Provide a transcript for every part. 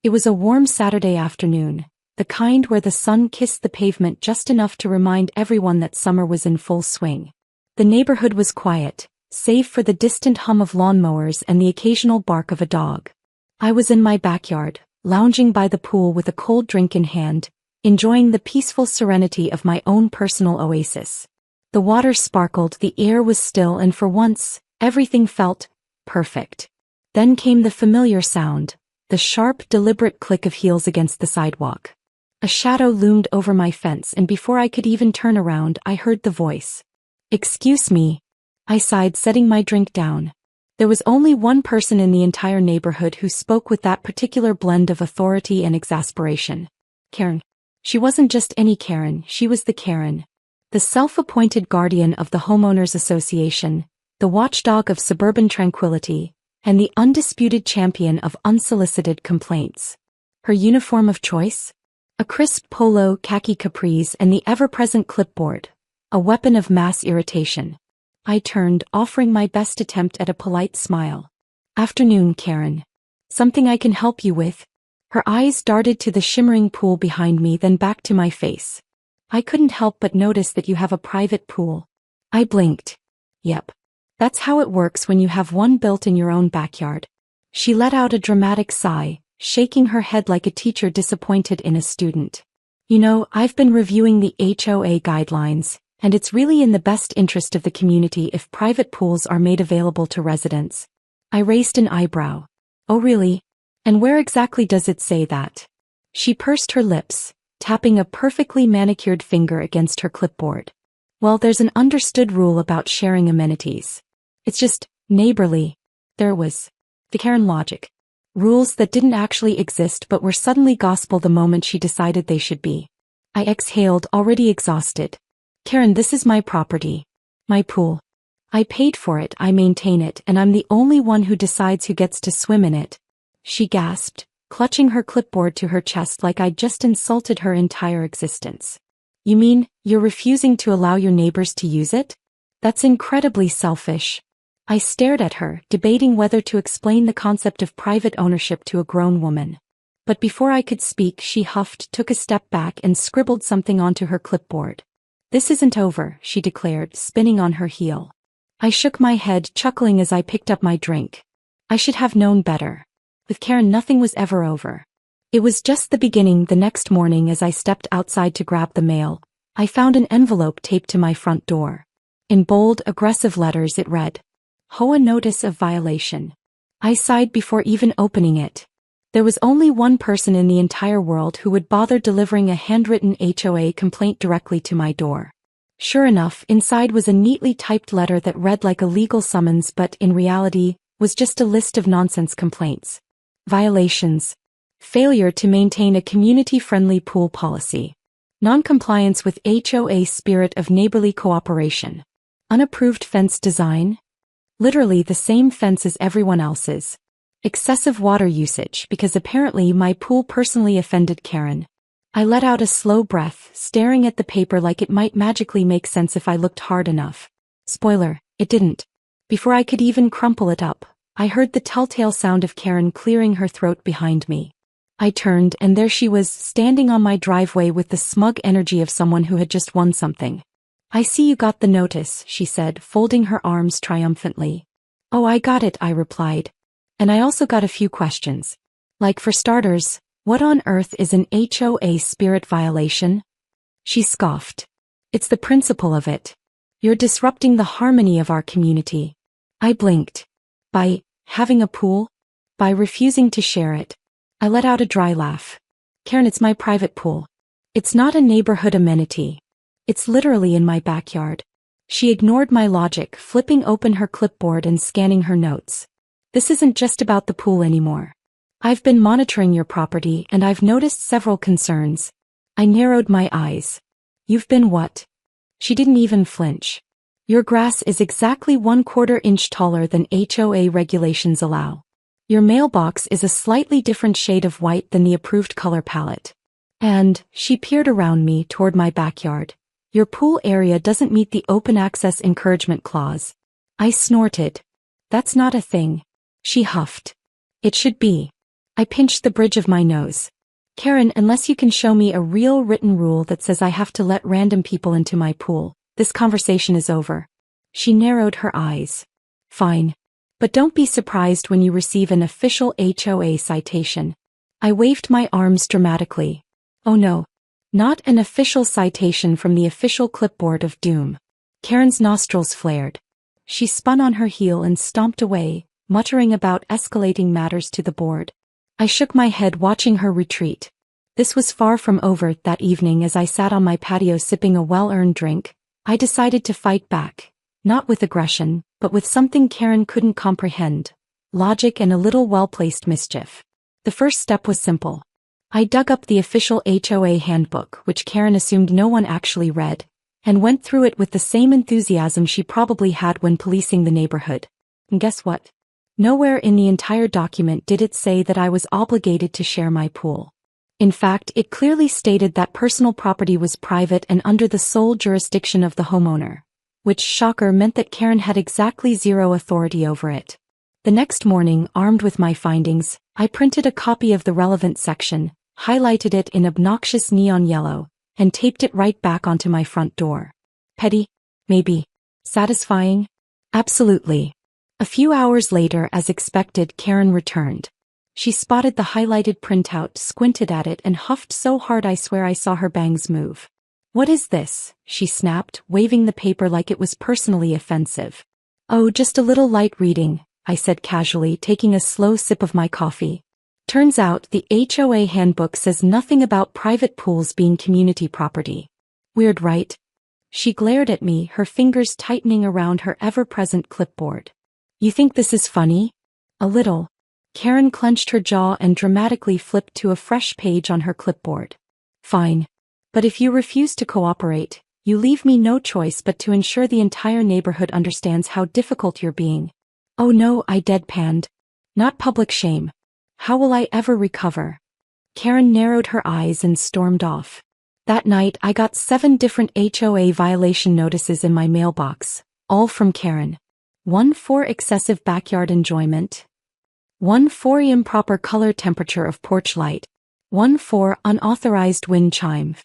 It was a warm Saturday afternoon, the kind where the sun kissed the pavement just enough to remind everyone that summer was in full swing. The neighborhood was quiet, save for the distant hum of lawnmowers and the occasional bark of a dog. I was in my backyard, lounging by the pool with a cold drink in hand, enjoying the peaceful serenity of my own personal oasis. The water sparkled, the air was still, and for once, everything felt perfect. Then came the familiar sound, the sharp, deliberate click of heels against the sidewalk. A shadow loomed over my fence, and before I could even turn around, I heard the voice. "Excuse me." I sighed, setting my drink down. There was only one person in the entire neighborhood who spoke with that particular blend of authority and exasperation. Karen. She wasn't just any Karen, she was the Karen. The self-appointed guardian of the homeowners association, the watchdog of suburban tranquility, and the undisputed champion of unsolicited complaints. Her uniform of choice? A crisp polo, khaki capris, and the ever-present clipboard, a weapon of mass irritation. I turned, offering my best attempt at a polite smile. "Afternoon, Karen. Something I can help you with?" Her eyes darted to the shimmering pool behind me, then back to my face. "I couldn't help but notice that you have a private pool." I blinked. "Yep. That's how it works when you have one built in your own backyard." She let out a dramatic sigh, shaking her head like a teacher disappointed in a student. "You know, I've been reviewing the HOA guidelines, and it's really in the best interest of the community if private pools are made available to residents." I raised an eyebrow. "Oh really? And where exactly does it say that?" She pursed her lips, tapping a perfectly manicured finger against her clipboard. "Well, there's an understood rule about sharing amenities. It's just neighborly." There was the Karen logic. Rules that didn't actually exist but were suddenly gospel the moment she decided they should be. I exhaled, already exhausted. "Karen, this is my property. My pool. I paid for it, I maintain it, and I'm the only one who decides who gets to swim in it." She gasped, clutching her clipboard to her chest like I'd just insulted her entire existence. "You mean, you're refusing to allow your neighbors to use it? That's incredibly selfish." I stared at her, debating whether to explain the concept of private ownership to a grown woman. But before I could speak, she huffed, took a step back, and scribbled something onto her clipboard. "This isn't over," she declared, spinning on her heel. I shook my head, chuckling as I picked up my drink. I should have known better. With Karen, nothing was ever over. It was just the beginning. The next morning, as I stepped outside to grab the mail, I found an envelope taped to my front door. In bold, aggressive letters it read, "HOA Notice of Violation." I sighed before even opening it. There was only one person in the entire world who would bother delivering a handwritten HOA complaint directly to my door. Sure enough, inside was a neatly typed letter that read like a legal summons but, in reality, was just a list of nonsense complaints. Violations. Failure to maintain a community-friendly pool policy. Non-compliance with HOA spirit of neighborly cooperation. Unapproved fence design. Literally the same fence as everyone else's. Excessive water usage, because apparently my pool personally offended Karen. I let out a slow breath, staring at the paper like it might magically make sense if I looked hard enough. Spoiler, it didn't. Before I could even crumple it up, I heard the telltale sound of Karen clearing her throat behind me. I turned, and there she was, standing on my driveway with the smug energy of someone who had just won something. "I see you got the notice," she said, folding her arms triumphantly. "Oh, I got it," I replied. "And I also got a few questions. Like, for starters, what on earth is an HOA spirit violation?" She scoffed. "It's the principle of it. You're disrupting the harmony of our community." I blinked. "By having a pool? By refusing to share it?" I let out a dry laugh. "Karen, it's my private pool. It's not a neighborhood amenity. It's literally in my backyard." She ignored my logic, flipping open her clipboard and scanning her notes. "This isn't just about the pool anymore. I've been monitoring your property and I've noticed several concerns." I narrowed my eyes. "You've been what?" She didn't even flinch. "Your grass is exactly 1/4 inch taller than HOA regulations allow. Your mailbox is a slightly different shade of white than the approved color palette. And," she peered around me toward my backyard, "your pool area doesn't meet the open access encouragement clause." I snorted. "That's not a thing." She huffed. "It should be. I pinched the bridge of my nose. Karen, unless you can show me a real written rule that says I have to let random people into my pool, this conversation is over. She narrowed her eyes. Fine. But don't be surprised when you receive an official HOA citation. I waved my arms dramatically. Oh no. Not an official citation from the official clipboard of doom. Karen's nostrils flared. She spun on her heel and stomped away, muttering about escalating matters to the board. I shook my head watching her retreat. This was far from over. That evening as I sat on my patio sipping a well-earned drink, I decided to fight back. Not with aggression, but with something Karen couldn't comprehend. Logic and a little well-placed mischief. The first step was simple. I dug up the official HOA handbook, which Karen assumed no one actually read, and went through it with the same enthusiasm she probably had when policing the neighborhood. And guess what? Nowhere in the entire document did it say that I was obligated to share my pool. In fact, it clearly stated that personal property was private and under the sole jurisdiction of the homeowner. Which, shocker, meant that Karen had exactly zero authority over it. The next morning, armed with my findings, I printed a copy of the relevant section, highlighted it in obnoxious neon yellow, and taped it right back onto my front door. Petty? Maybe. Satisfying? Absolutely. A few hours later, as expected, Karen returned. She spotted the highlighted printout, squinted at it, and huffed so hard I swear I saw her bangs move. What is this? She snapped, waving the paper like it was personally offensive. Oh, just a little light reading, I said casually, taking a slow sip of my coffee. Turns out the HOA handbook says nothing about private pools being community property. Weird, right? She glared at me, her fingers tightening around her ever-present clipboard. You think this is funny? A little. Karen clenched her jaw and dramatically flipped to a fresh page on her clipboard. Fine. But if you refuse to cooperate, you leave me no choice but to ensure the entire neighborhood understands how difficult you're being. Oh no, I deadpanned. Not public shame. How will I ever recover? Karen narrowed her eyes and stormed off. That night I got 7 different HOA violation notices in my mailbox, all from Karen. 1 for excessive backyard enjoyment. 1 for improper color temperature of porch light. 1 for unauthorized wind chime.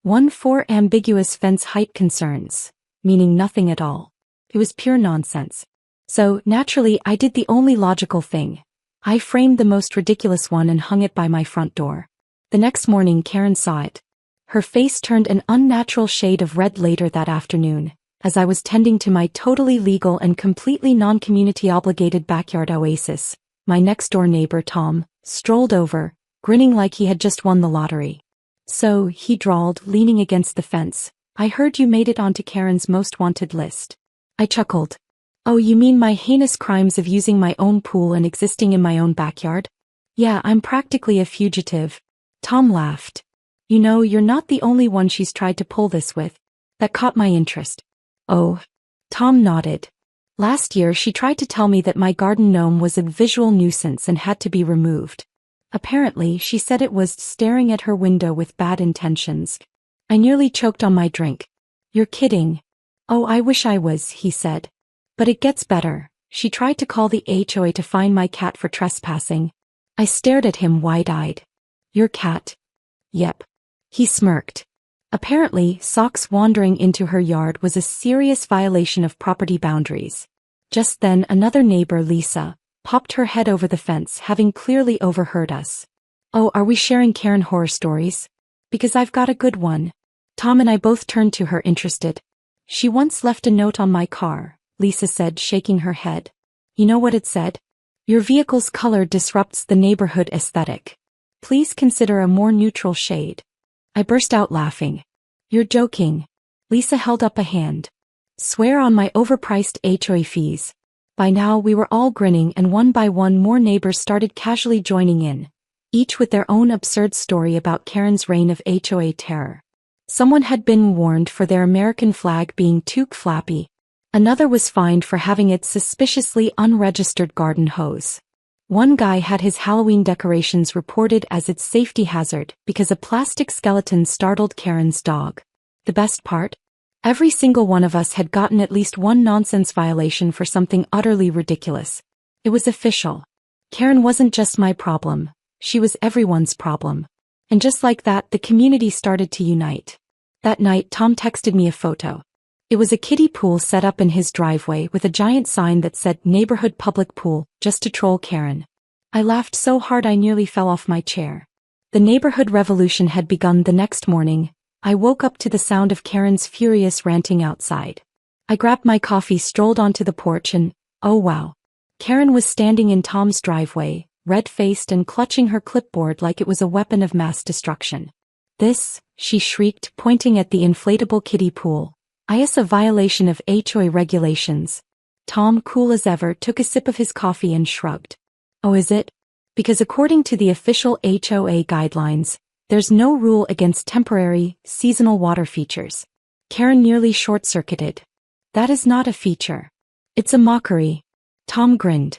1 for ambiguous fence height concerns, meaning nothing at all. It was pure nonsense. So, naturally, I did the only logical thing. I framed the most ridiculous one and hung it by my front door. The next morning Karen saw it. Her face turned an unnatural shade of red later that afternoon, as I was tending to my totally legal and completely non-community obligated backyard oasis. My next-door neighbor Tom strolled over, grinning like he had just won the lottery. So, he drawled, leaning against the fence, I heard you made it onto Karen's most wanted list. I chuckled. Oh, you mean my heinous crimes of using my own pool and existing in my own backyard? Yeah, I'm practically a fugitive. Tom laughed. You know, you're not the only one she's tried to pull this with. That caught my interest. Oh. Tom nodded. Last year she tried to tell me that my garden gnome was a visual nuisance and had to be removed. Apparently, she said it was staring at her window with bad intentions. I nearly choked on my drink. You're kidding. Oh, I wish I was, he said. But it gets better. She tried to call the HOA to fine my cat for trespassing. I stared at him wide-eyed. Your cat? Yep. He smirked. Apparently, socks wandering into her yard was a serious violation of property boundaries. Just then another neighbor, Lisa, popped her head over the fence, having clearly overheard us. Oh, are we sharing Karen horror stories? Because I've got a good one. Tom and I both turned to her, interested. She once left a note on my car, Lisa said, shaking her head. You know what it said? Your vehicle's color disrupts the neighborhood aesthetic. Please consider a more neutral shade. I burst out laughing. You're joking. Lisa held up a hand. Swear on my overpriced HOA fees. By now we were all grinning, and one by one more neighbors started casually joining in, each with their own absurd story about Karen's reign of HOA terror. Someone had been warned for their American flag being too flappy. Another was fined for having its suspiciously unregistered garden hose. One guy had his Halloween decorations reported as its safety hazard because a plastic skeleton startled Karen's dog. The best part? Every single one of us had gotten at least one nonsense violation for something utterly ridiculous. It was official. Karen wasn't just my problem. she was everyone's problem. And just like that, the community started to unite. That night, Tom texted me a photo. It was a kiddie pool set up in his driveway with a giant sign that said "Neighborhood Public Pool," just to troll Karen. I laughed so hard I nearly fell off my chair. The neighborhood revolution had begun the next morning. I woke up to the sound of Karen's furious ranting outside. I grabbed my coffee, strolled onto the porch, and, oh wow. Karen was standing in Tom's driveway, red-faced and clutching her clipboard like it was a weapon of mass destruction. "This," she shrieked, pointing at the inflatable kiddie pool, "is a violation of HOA regulations." Tom, cool as ever, took a sip of his coffee and shrugged. "Oh, is it? Because according to the official HOA guidelines, there's no rule against temporary, seasonal water features." Karen nearly short-circuited. "That is not a feature. It's a mockery." Tom grinned.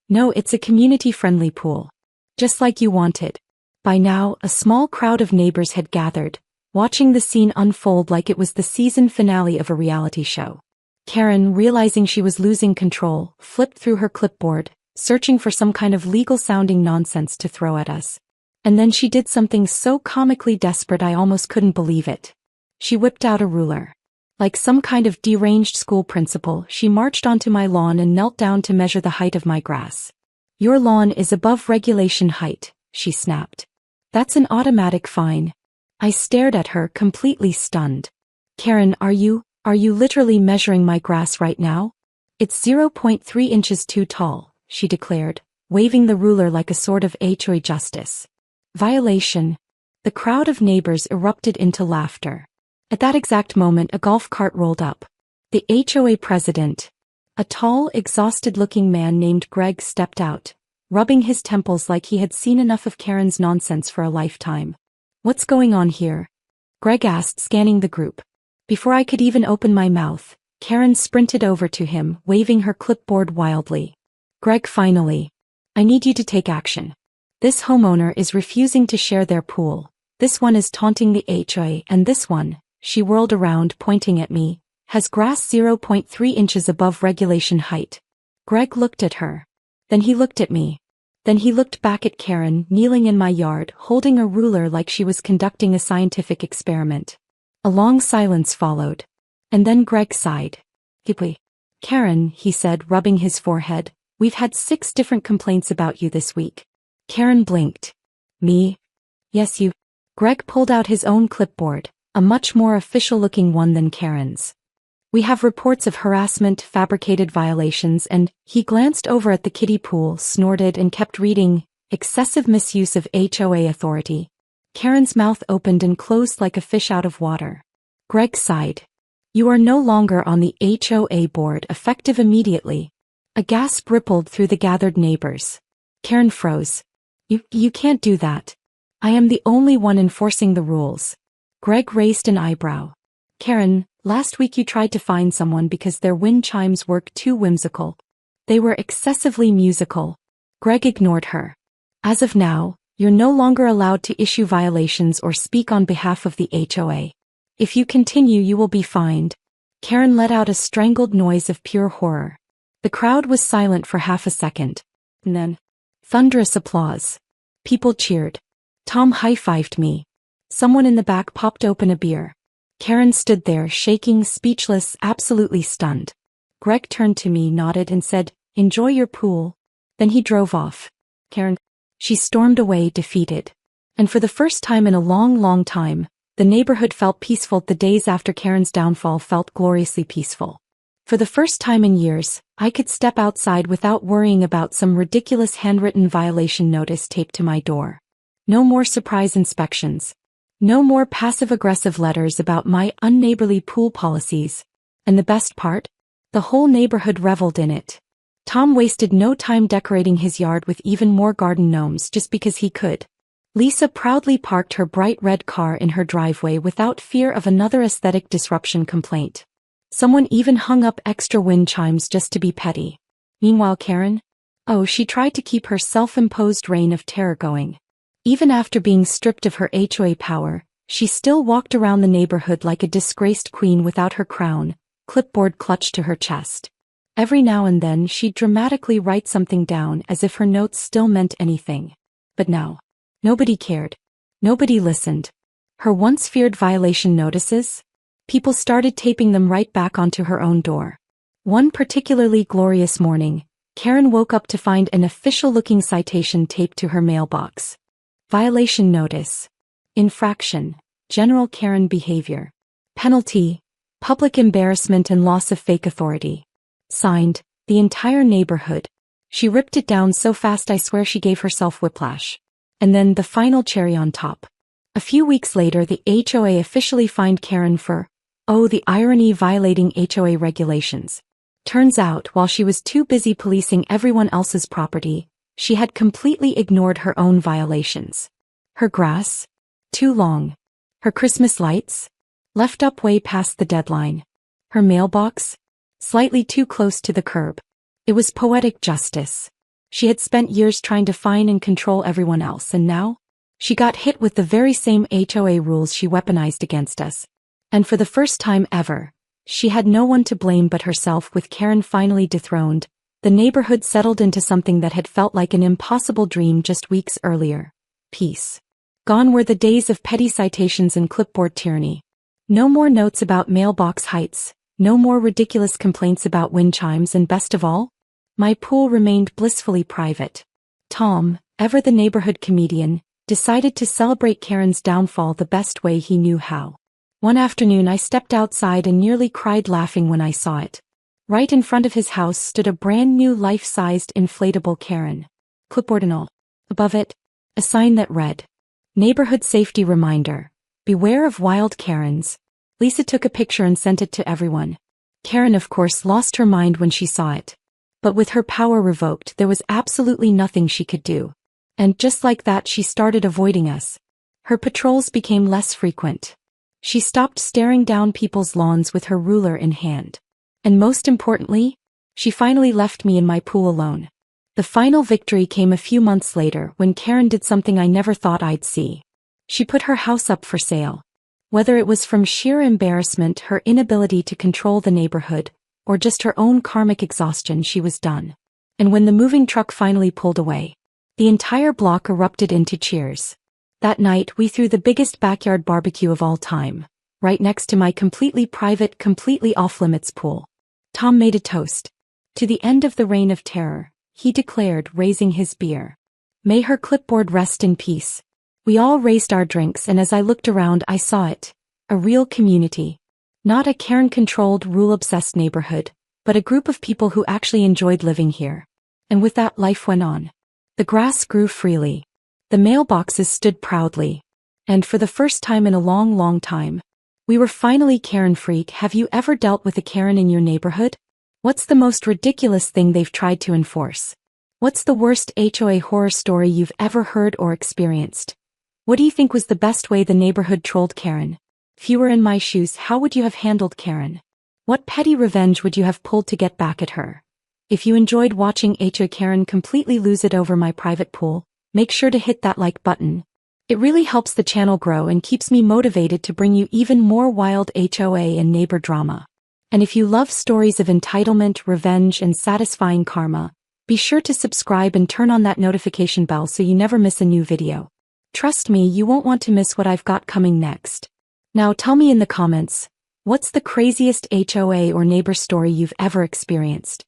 "No, it's a community-friendly pool. Just like you wanted." By now, a small crowd of neighbors had gathered, watching the scene unfold like it was the season finale of a reality show. Karen, realizing she was losing control, flipped through her clipboard, searching for some kind of legal-sounding nonsense to throw at us. And then she did something so comically desperate I almost couldn't believe it. She whipped out a ruler. Like some kind of deranged school principal, she marched onto my lawn and knelt down to measure the height of my grass. "Your lawn is above regulation height," she snapped. "That's an automatic fine." I stared at her, completely stunned. "Karen, are you literally measuring my grass right now? It's 0.3 inches too tall," she declared, waving the ruler like a sword of HOA justice. "Violation." The crowd of neighbors erupted into laughter. At that exact moment, a golf cart rolled up. The HOA president, a tall, exhausted-looking man named Greg, stepped out, rubbing his temples like he had seen enough of Karen's nonsense for a lifetime. "What's going on here?" Greg asked, scanning the group. Before I could even open my mouth, Karen sprinted over to him, waving her clipboard wildly. "Greg, finally. I need you to take action. This homeowner is refusing to share their pool. This one is taunting the HOA, and this one," she whirled around, pointing at me, "has grass 0.3 inches above regulation height." Greg looked at her. Then he looked at me. Then he looked back at Karen, kneeling in my yard, holding a ruler like she was conducting a scientific experiment. A long silence followed. And then Greg sighed. "Deeply. Karen," he said, rubbing his forehead, "we've had 6 different complaints about you this week." Karen blinked. "Me?" "Yes, you." Greg pulled out his own clipboard, a much more official-looking one than Karen's. "We have reports of harassment, fabricated violations, and," he glanced over at the kiddie pool, snorted, and kept reading, "excessive misuse of HOA authority." Karen's mouth opened and closed like a fish out of water. Greg sighed. "You are no longer on the HOA board, effective immediately." A gasp rippled through the gathered neighbors. Karen froze. You can't do that. I am the only one enforcing the rules." Greg raised an eyebrow. "Karen, last week you tried to fine someone because their wind chimes were too whimsical. They were excessively musical." Greg ignored her. "As of now, you're no longer allowed to issue violations or speak on behalf of the HOA. If you continue, you will be fined." Karen let out a strangled noise of pure horror. The crowd was silent for half a second. And then, thunderous applause. People cheered. Tom high-fived me. Someone in the back popped open a beer. Karen stood there, shaking, speechless, absolutely stunned. Greg turned to me, nodded, and said, "Enjoy your pool." Then he drove off. Karen. She stormed away, defeated. And for the first time in a long, long time, the neighborhood felt peaceful. The days after Karen's downfall felt gloriously peaceful. For the first time in years, I could step outside without worrying about some ridiculous handwritten violation notice taped to my door. No more surprise inspections. No more passive-aggressive letters about my unneighborly pool policies. And the best part? The whole neighborhood reveled in it. Tom wasted no time decorating his yard with even more garden gnomes just because he could. Lisa proudly parked her bright red car in her driveway without fear of another aesthetic disruption complaint. Someone even hung up extra wind chimes just to be petty. Meanwhile, Karen? Oh, she tried to keep her self-imposed reign of terror going. Even after being stripped of her HOA power, she still walked around the neighborhood like a disgraced queen without her crown, clipboard clutched to her chest. Every now and then she'd dramatically write something down as if her notes still meant anything. But now, Nobody cared. Nobody listened. Her once feared violation notices? People started taping them right back onto her own door. One particularly glorious morning, Karen woke up to find an official-looking citation taped to her mailbox. Violation notice. Infraction. General Karen behavior. Penalty. Public embarrassment and loss of fake authority. Signed, the entire neighborhood. She ripped it down so fast I swear she gave herself whiplash. And then the final cherry on top. A few weeks later the HOA officially fined Karen for, oh the irony, violating HOA regulations. Turns out while she was too busy policing everyone else's property, she had completely ignored her own violations. Her grass? Too long. Her Christmas lights? Left up way past the deadline. Her mailbox? Slightly too close to the curb. It was poetic justice. She had spent years trying to fine and control everyone else, and now? She got hit with the very same HOA rules she weaponized against us. And for the first time ever, she had no one to blame but herself. With Karen finally dethroned, the neighborhood settled into something that had felt like an impossible dream just weeks earlier. Peace. Gone were the days of petty citations and clipboard tyranny. No more notes about mailbox heights, no more ridiculous complaints about wind chimes, and best of all, my pool remained blissfully private. Tom, ever the neighborhood comedian, decided to celebrate Karen's downfall the best way he knew how. One afternoon I stepped outside and nearly cried laughing when I saw it. Right in front of his house stood a brand new life-sized inflatable Karen. Clipboard and all. Above it, a sign that read, Neighborhood Safety Reminder. Beware of wild Karens. Lisa took a picture and sent it to everyone. Karen of course lost her mind when she saw it. But with her power revoked there was absolutely nothing she could do. And just like that she started avoiding us. Her patrols became less frequent. She stopped staring down people's lawns with her ruler in hand. And most importantly, she finally left me in my pool alone. The final victory came a few months later when Karen did something I never thought I'd see. She put her house up for sale. Whether it was from sheer embarrassment, her inability to control the neighborhood, or just her own karmic exhaustion, she was done. And when the moving truck finally pulled away, the entire block erupted into cheers. That night we threw the biggest backyard barbecue of all time, right next to my completely private, completely off-limits pool. Tom made a toast. To the end of the reign of terror, he declared, raising his beer. May her clipboard rest in peace. We all raised our drinks, and as I looked around I saw it. A real community. Not a Karen-controlled, rule-obsessed neighborhood, but a group of people who actually enjoyed living here. And with that life went on. The grass grew freely. The mailboxes stood proudly. And for the first time in a long, long time, we were finally Karen-free. Have you ever dealt with a Karen in your neighborhood? What's the most ridiculous thing they've tried to enforce? What's the worst HOA horror story you've ever heard or experienced? What do you think was the best way the neighborhood trolled Karen? If you were in my shoes, how would you have handled Karen? What petty revenge would you have pulled to get back at her? If you enjoyed watching HOA Karen completely lose it over my private pool, make sure to hit that like button. It really helps the channel grow and keeps me motivated to bring you even more wild HOA and neighbor drama. And if you love stories of entitlement, revenge, and satisfying karma, be sure to subscribe and turn on that notification bell so you never miss a new video. Trust me, you won't want to miss what I've got coming next. Now tell me in the comments, what's the craziest HOA or neighbor story you've ever experienced?